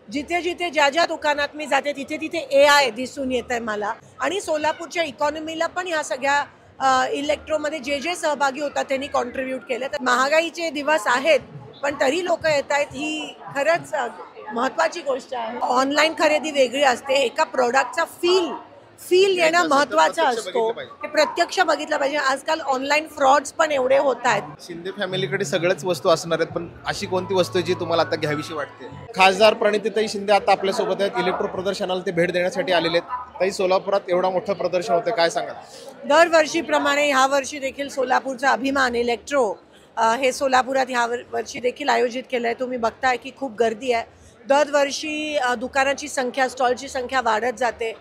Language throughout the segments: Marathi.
जिथे जिथे ज्या ज्या दुकानात मी जाते तिथे तिथे AI दिसून येत आहे मला. आणि सोलापूरच्या इकॉनॉमीला पण ह्या सगळ्या इलेक्ट्रोमध्ये जे जे सहभागी होतात त्यांनी कॉन्ट्रीब्यूट केलं. तर महागाईचे दिवस आहेत पण तरी लोक येत आहेत, ही खरंच महत्त्वाची गोष्ट आहे. ऑनलाईन खरेदी वेगळी असते, एका प्रोडक्टचा फील येणं महत्त्वाचा असतो, ते प्रत्यक्ष बघितलं पाहिजे. आजकाल ऑनलाईन फ्रॉड्स पण एवढे होत आहेत. शिंदे फॅमिलीकडे सगळ्याच वस्तू असणार आहेत, पण अशी कोणती वस्तू आहे जी तुम्हाला आता घ्यावीशी वाटते? खासदार प्रणितीताई शिंदे आता आपल्यासोबत आहेत, इलेक्ट्रो प्रदर्शनाला ते भेट देण्यासाठी आलेले आहेत. ताई, सोलापुरात एवढा मोठं प्रदर्शन होतं, काय सांगाल? दरवर्षीप्रमाणे ह्या वर्षी देखील सोलापूरचा अभिमान इलेक्ट्रो हे सोलापुरात ह्या वर्षी देखील आयोजित केलं आहे. तुम्ही बघताय की खूप गर्दी आहे. दरवर्षी दुकानाची संख्या, स्टॉलची संख्या वाढत जाते.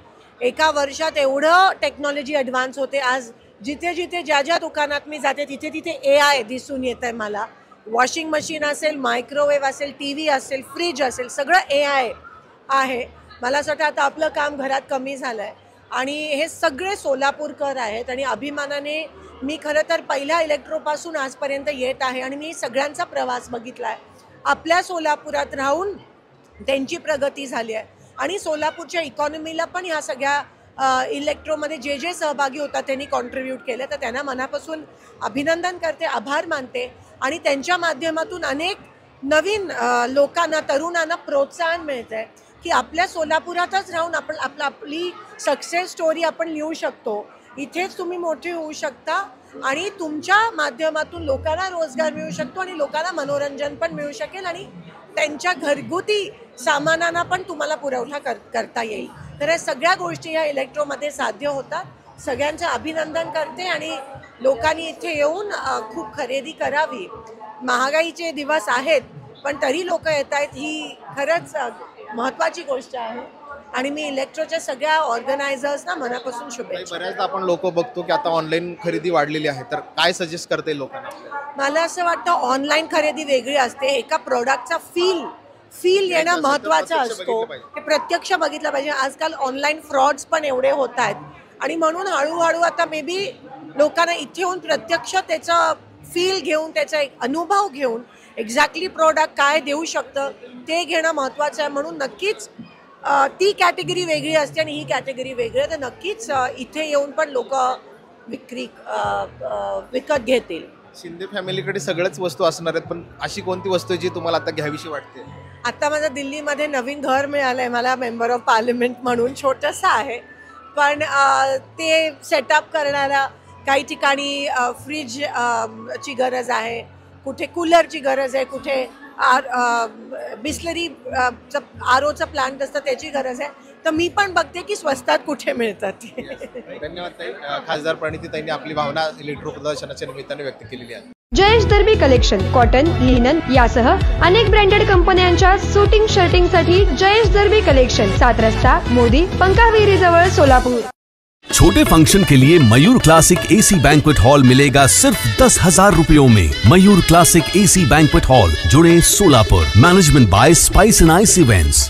एका वर्षात एवढं टेक्नॉलॉजी ॲडव्हान्स होते. आज जिथे जिथे ज्या ज्या दुकानात मी जाते तिथे तिथे AI दिसून येत आहे मला. वॉशिंग मशीन असेल, मायक्रोवेव्ह असेल, TV असेल, फ्रीज असेल, सगळं AI आहे. मला असं वाटतं आता आपलं काम घरात कमी झालं आहे आणि हे सगळे सोलापूरकर आहेत. आणि अभिमानाने मी खरं तर पहिल्या इलेक्ट्रोपासून आजपर्यंत येत आहे आणि मी सगळ्यांचा प्रवास बघितला आहे. आपल्या सोलापुरात राहून त्यांची प्रगती झाली आहे आणि सोलापूरच्या इकॉनॉमीला पण ह्या सगळ्या इलेक्ट्रोमध्ये जे जे सहभागी होतात त्यांनी कॉन्ट्रीब्यूट केलं. तर त्यांना मनापासून अभिनंदन करते, आभार मानते. आणि त्यांच्या माध्यमातून अनेक नवीन लोकांना, तरुणांना प्रोत्साहन मिळतं आहे की आपल्या सोलापुरातच राहून आपली सक्सेस स्टोरी आपण लिहू शकतो. इथेच तुम्ही मोठे होऊ शकता आणि तुमच्या माध्यमातून लोकांना रोजगार मिळू शकतो आणि लोकांना मनोरंजन पण मिळू शकेल आणि त्यांच्या घरगुती सामानांना पण तुम्हाला पुरवठा करता येईल. तर या सगळ्या गोष्टी ह्या इलेक्ट्रोमध्ये साध्य होतात. सगळ्यांचं अभिनंदन करते आणि लोकांनी इथे येऊन खूप खरेदी करावी. महागाईचे दिवस आहेत पण तरी लोक येत आहेत, ही खरंच महत्त्वाची गोष्ट आहे. आणि मी इलेक्ट्रोच्या सगळ्या ऑर्गनायझर्सना मनापासून शुभेच्छा. बऱ्याचदा आपण लोक बघतो की आता ऑनलाईन खरेदी वाढलेली आहे, तर काय सजेस्ट करते लोकांना? मला असं वाटतं ऑनलाईन खरेदी वेगळी असते, एका प्रोडक्टचा फील येणं महत्त्वाचं असतो, ते प्रत्यक्ष बघितलं पाहिजे. आजकाल ऑनलाईन फ्रॉड्स पण एवढे होत आहेत आणि म्हणून हळूहळू आता मे बी लोकांना इथे येऊन प्रत्यक्ष त्याचा फील घेऊन, त्याचा एक अनुभव घेऊन एक्झॅक्टली प्रोडक्ट काय देऊ शकतं ते घेणं महत्त्वाचं आहे. म्हणून नक्कीच ती कॅटेगरी वेगळी असते आणि ही कॅटेगरी वेगळी आहे. तर नक्कीच इथे येऊन पण लोक विकत घेतील. शिंदे फॅमिलीकडे सगळ्याच वस्तू असणार आहेत, पण अशी कोणती वस्तू आहे जी तुम्हाला आता घ्यावीशी वाटते? आता माझं दिल्लीमध्ये नवीन घर मिळालं आहे मला, मेंबर ऑफ पार्लमेंट म्हणून. छोटंसं आहे पण ते सेटअप करणारा, काही ठिकाणी फ्रीज ची गरज आहे, कुठे कूलरची गरज आहे, कुठे बिस्लरी ROचं प्लांट असतं त्याची गरज आहे. तर मी पण बघते की स्वस्तात कुठे मिळतात. धन्यवाद ताई. खासदार प्रणितीताईंनी आपली भावना इलेक्ट्रो प्रदर्शनाच्या निमित्ताने व्यक्त केलेली आहे. जयेश दर्बी कलेक्शन कॉटन, लिनन यासह अनेक ब्रँडेड कंपन्यांच्या सूटिंग शर्टिंगसाठी जयेश दर्बी कलेक्शन, 7 रस्ता मोदी, पंकाविहिरी जवळ, सोलापूर. छोटे फंक्शन के लिए Mayur classic AC banquet hall मिलेगा सिर्फ 10,000 रुपयों में। Mayur classic AC banquet hall, जुड़े, Solapur. Management by spice and ice events.